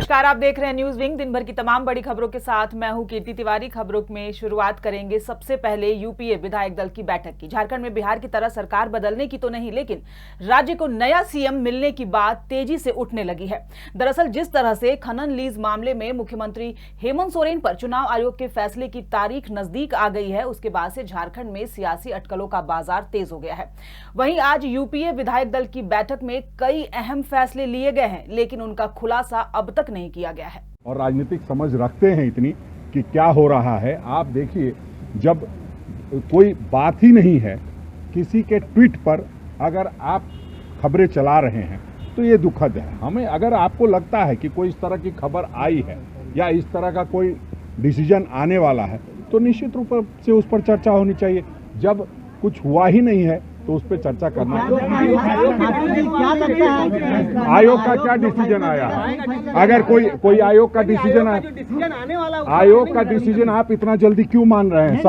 नमस्कार, आप देख रहे हैं न्यूज विंग। दिन भर की तमाम बड़ी खबरों के साथ मैं हूं कीर्ति तिवारी। खबरों में शुरुआत करेंगे सबसे पहले यूपीए विधायक दल की बैठक की। झारखंड में बिहार की तरह सरकार बदलने की तो नहीं, लेकिन राज्य को नया सीएम मिलने की बात तेजी से उठने लगी है। दरअसल जिस तरह से खनन लीज मामले में मुख्यमंत्री हेमंत सोरेन पर चुनाव आयोग के फैसले की तारीख नजदीक आ गई है, उसके बाद से झारखंड में सियासी अटकलों का बाजार तेज हो गया है। वहीं आज यूपीए विधायक दल की बैठक में कई अहम फैसले लिए गए हैं, लेकिन उनका खुलासा अब तक नहीं किया गया है। और राजनीतिक समझ रखते हैं इतनी कि क्या हो रहा है। आप देखिए, जब कोई बात ही नहीं है, किसी के ट्वीट पर अगर आप खबरें चला रहे हैं तो ये दुखद है। हमें अगर आपको लगता है कि कोई इस तरह की खबर आई है या इस तरह का कोई डिसीजन आने वाला है तो निश्चित रूप से उस पर चर्चा होनी चाहिए। जब कुछ हुआ ही नहीं है तो उस पर चर्चा करना। आयोग का क्या डिसीजन आया है? अगर कोई आयोग का डिसीजन आया, आयोग का डिसीजन आप इतना जल्दी क्यों मान रहे हैं?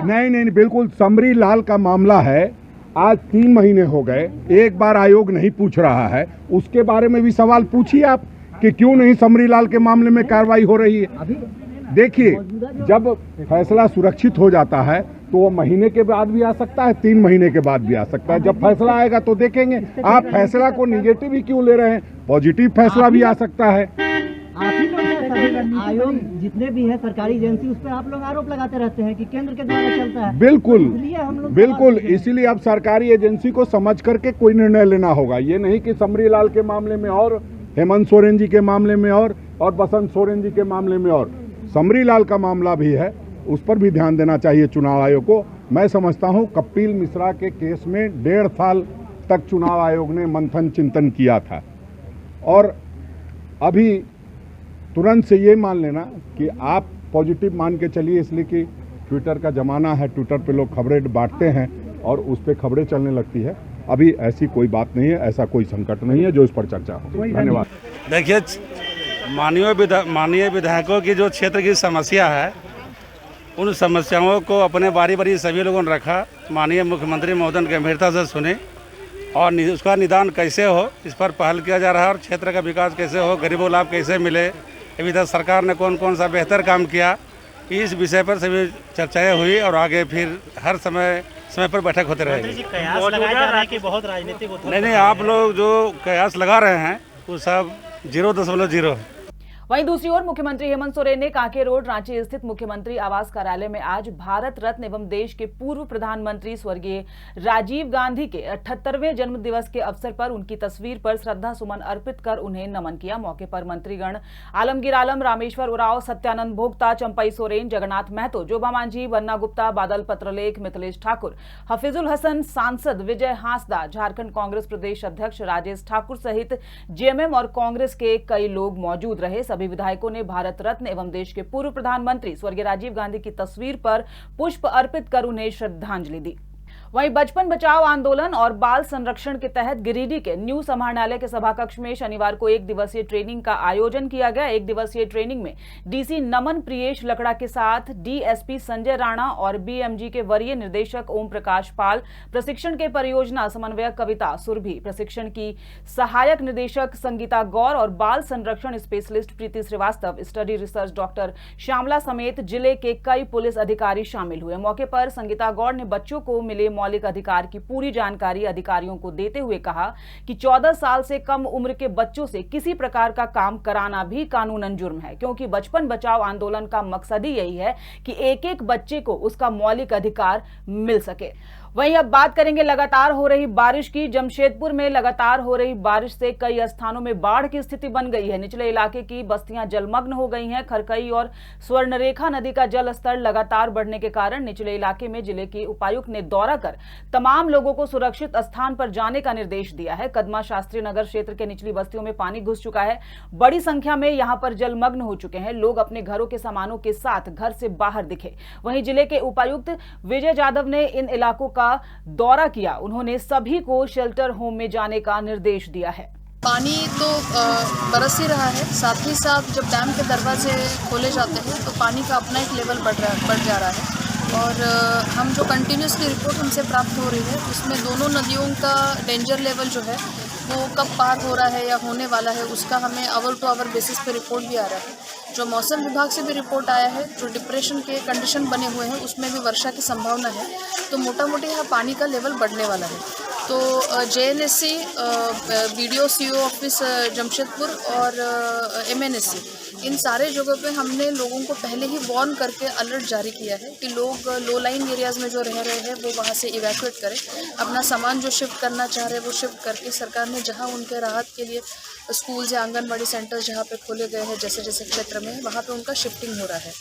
नहीं, बिल्कुल समरी लाल का मामला है। आज 3 महीने हो गए, एक बार आयोग नहीं पूछ रहा है। उसके बारे में भी सवाल पूछिए आप कि क्यों नहीं समरी लाल के मामले में कार्रवाई हो रही है। देखिए, जब फैसला सुरक्षित हो जाता है तो वो महीने के बाद भी आ सकता है, 3 महीने के बाद भी आ सकता है। जब फैसला आएगा तो देखेंगे। आप फैसला को निगेटिव ही क्यों ले रहे हैं? पॉजिटिव फैसला भी आ सकता है। आप ही लोग आयोग जितने भी है सरकारी एजेंसी, उस पर आप लोग आरोप लगाते रहते हैं कि केंद्र के द्वारा चलता है। बिल्कुल, इसीलिए अब सरकारी एजेंसी को समझ करके कोई निर्णय लेना होगा। ये नहीं कि समरी लाल के मामले में और हेमंत सोरेन जी के मामले में और बसंत सोरेन जी के मामले में और समरी लाल का मामला भी है, उस पर भी ध्यान देना चाहिए चुनाव आयोग को। मैं समझता हूं कपिल मिश्रा के केस में 1.5 साल तक चुनाव आयोग ने मंथन चिंतन किया था, और अभी तुरंत से ये मान लेना कि आप पॉजिटिव मान के चलिए, इसलिए कि ट्विटर का ज़माना है। ट्विटर पे लोग खबरें बांटते हैं और उस पर खबरें चलने लगती है। अभी ऐसी कोई बात नहीं है, ऐसा कोई संकट नहीं है जो इस पर चर्चा हो। धन्यवाद। देखिए, माननीय विधायकों की जो क्षेत्र की समस्या है, उन समस्याओं को अपने बारी सभी लोगों ने रखा। माननीय मुख्यमंत्री महोदय गंभीरता से सुने और उसका निदान कैसे हो, इस पर पहल किया जा रहा है। और क्षेत्र का विकास कैसे हो, गरीबों को लाभ कैसे मिले, अभी तक सरकार ने कौन कौन सा बेहतर काम किया, इस विषय पर सभी चर्चाएं हुई और आगे फिर हर समय पर बैठक होते रहेगी। नहीं, आप लोग जो कयास लगा रहे हैं वो सब 0.0 है। वहीं दूसरी ओर मुख्यमंत्री हेमंत सोरेन ने कांके रोड रांची स्थित मुख्यमंत्री आवास कार्यालय में आज भारत रत्न एवं देश के पूर्व प्रधानमंत्री स्वर्गीय राजीव गांधी के 78वें जन्म दिवस के अवसर पर उनकी तस्वीर पर श्रद्धा सुमन अर्पित कर उन्हें नमन किया। मौके पर मंत्रीगण आलमगीर आलम, रामेश्वर उरांव, सत्यानंद भोक्ता, चंपई सोरेन, जगन्नाथ महतो, जोबा मांझी, बन्ना गुप्ता, बादल पत्रलेख, मिथिलेश ठाकुर, हफीजुल हसन, सांसद विजय हांसदा, झारखंड कांग्रेस प्रदेश अध्यक्ष राजेश ठाकुर सहित जेएमएम और कांग्रेस के कई लोग मौजूद रहे। सभी विधायकों ने भारत रत्न एवं देश के पूर्व प्रधानमंत्री स्वर्गीय राजीव गांधी की तस्वीर पर पुष्प अर्पित कर उन्हें श्रद्धांजलि दी। वहीं बचपन बचाओ आंदोलन और बाल संरक्षण के तहत गिरिडीह के न्यू समाहरणालय के सभाकक्ष में शनिवार को 1 दिवसीय ट्रेनिंग का आयोजन किया गया। 1 दिवसीय ट्रेनिंग में डीसी नमन प्रियेश लकड़ा के साथ डीएसपी संजय राणा और बीएमजी के वरीय निर्देशक ओम प्रकाश पाल, प्रशिक्षण के परियोजना समन्वयक कविता सुरभि, प्रशिक्षण की सहायक निदेशक संगीता गौर और बाल संरक्षण specialist Preeti Srivastava, study research doctor Shyamala समेत जिले के कई पुलिस अधिकारी शामिल हुए। मौके पर संगीता गौर ने बच्चों को मिले मौलिक अधिकार की पूरी जानकारी अधिकारियों को देते हुए कहा कि 14 साल से कम उम्र के बच्चों से किसी प्रकार का काम कराना भी कानूनन जुर्म है, क्योंकि बचपन बचाओ आंदोलन का मकसद ही यही है कि एक बच्चे को उसका मौलिक अधिकार मिल सके। वहीं अब बात करेंगे लगातार हो रही बारिश की। जमशेदपुर में लगातार हो रही बारिश से कई स्थानों में बाढ़ की स्थिति बन गई है। निचले इलाके की बस्तियां जलमग्न हो गई हैं। खरकई और स्वर्णरेखा नदी का जल स्तर लगातार बढ़ने के कारण निचले इलाके में जिले के उपायुक्त ने दौरा कर तमाम लोगों को सुरक्षित स्थान पर जाने का निर्देश दिया है। कदमा शास्त्री नगर क्षेत्र के निचली बस्तियों में पानी घुस चुका है। बड़ी संख्या में यहां पर जलमग्न हो चुके हैं। लोग अपने घरों के सामानों के साथ घर से बाहर दिखे। वहीं जिले के उपायुक्त विजय यादव ने इन इलाकों का दौरा किया। उन्होंने सभी को शेल्टर होम में जाने का निर्देश दिया है। पानी तो बरस ही रहा है, साथ ही साथ जब डैम के दरवाजे खोले जाते हैं तो पानी का अपना एक लेवल बढ़ जा रहा है। और हम जो कंटिन्यूसली रिपोर्ट हमसे प्राप्त हो रही है उसमें दोनों नदियों का डेंजर लेवल जो है वो कब पार हो रहा है या होने वाला है, उसका हमें आवर टू आवर बेसिस पे रिपोर्ट भी आ रहा है। जो मौसम विभाग से भी रिपोर्ट आया है, जो डिप्रेशन के कंडीशन बने हुए हैं उसमें भी वर्षा की संभावना है। तो मोटा मोटी यहाँ पानी का लेवल बढ़ने वाला है। तो JNSC, BDO CO office Jamshedpur और MNSC, इन सारे जगहों पे हमने लोगों को पहले ही वार्न करके अलर्ट जारी किया है कि लोग लो लाइन एरियाज़ में जो रह रहे हैं वो वहाँ से इवैक्यूएट करें। अपना सामान जो शिफ्ट करना चाह रहे हैं वो शिफ्ट करके, सरकार ने जहाँ उनके राहत के लिए स्कूल्स या आंगनबाड़ी सेंटर्स जहाँ पे खोले गए हैं जैसे जैसे क्षेत्र में, वहाँ पे उनका शिफ्टिंग हो रहा है।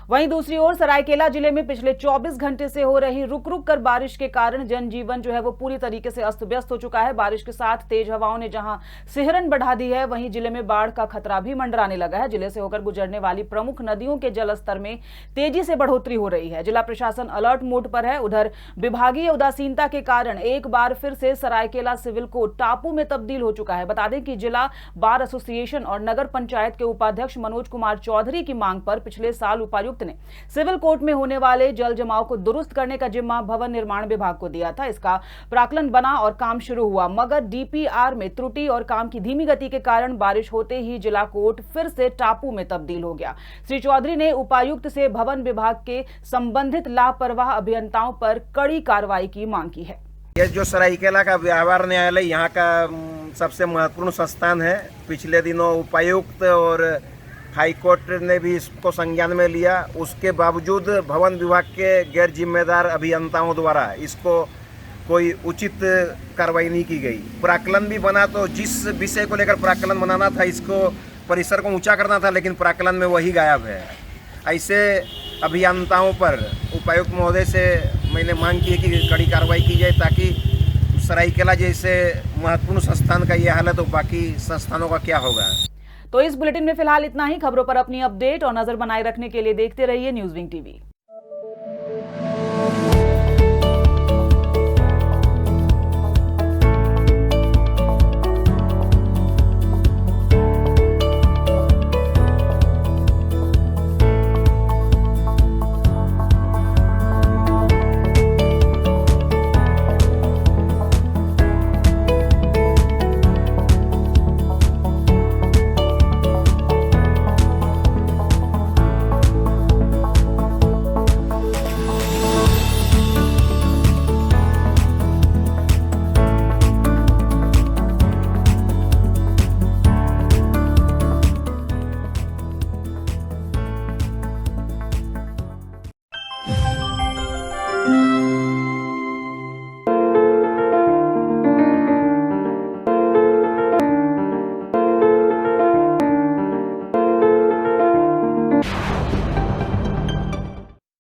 वहीं दूसरी ओर सरायकेला जिले में पिछले 24 घंटे से हो रही रुक रुक कर बारिश के कारण जनजीवन जो है वो पूरी तरीके से अस्त व्यस्त हो चुका है। बारिश के साथ तेज हवाओं ने जहां सिहरन बढ़ा दी है, वहीं जिले में बाढ़ का खतरा भी मंडराने लगा है। जिले से होकर गुजरने वाली प्रमुख नदियों के जलस्तर में तेजी से बढ़ोतरी हो रही है। जिला प्रशासन अलर्ट मोड पर है। उधर विभागीय उदासीनता के कारण एक बार फिर से सरायकेला सिविल कोर्ट टापू में तब्दील हो चुका है। बता दें कि जिला बार एसोसिएशन और नगर पंचायत के उपाध्यक्ष मनोज कुमार चौधरी की मांग पर पिछले साल उपायुक्त ने सिविल कोर्ट में होने वाले जल जमाव को दुरुस्त करने का जिम्मा भवन निर्माण विभाग को दिया था। इसका प्राक्कलन बना और काम शुरू हुआ, मगर DPR में त्रुटि और काम की धीमी गति के कारण बारिश होते ही जिला कोर्ट फिर से टापू में तब्दील हो गया। श्री चौधरी ने उपायुक्त से भवन विभाग के संबंधित लापरवाह अभियंताओं पर कड़ी कार्रवाई की मांग की है। ये जो सरायकेला का व्यवहार न्यायालय यहाँ का सबसे महत्वपूर्ण संस्थान है। पिछले दिनों उपायुक्त और हाईकोर्ट ने भी इसको संज्ञान में लिया। उसके बावजूद भवन विभाग के गैर जिम्मेदार अभियंताओं द्वारा इसको कोई उचित कार्रवाई नहीं की गई। प्राक्कलन भी बना तो जिस विषय को लेकर प्राक्कलन बनाना था, इसको परिसर को ऊंचा करना था, लेकिन प्राक्कलन में वही गायब है। ऐसे अभियंताओं पर उपायुक्त महोदय से मैंने मांग की है कि कड़ी कार्रवाई की जाए, ताकि सरायकेला जैसे महत्वपूर्ण संस्थान का ये हाल है तो बाकी संस्थानों का क्या होगा। तो इस बुलेटिन में फिलहाल इतना ही। खबरों पर अपनी अपडेट और नजर बनाए रखने के लिए देखते रहिए न्यूज़ विंग TV।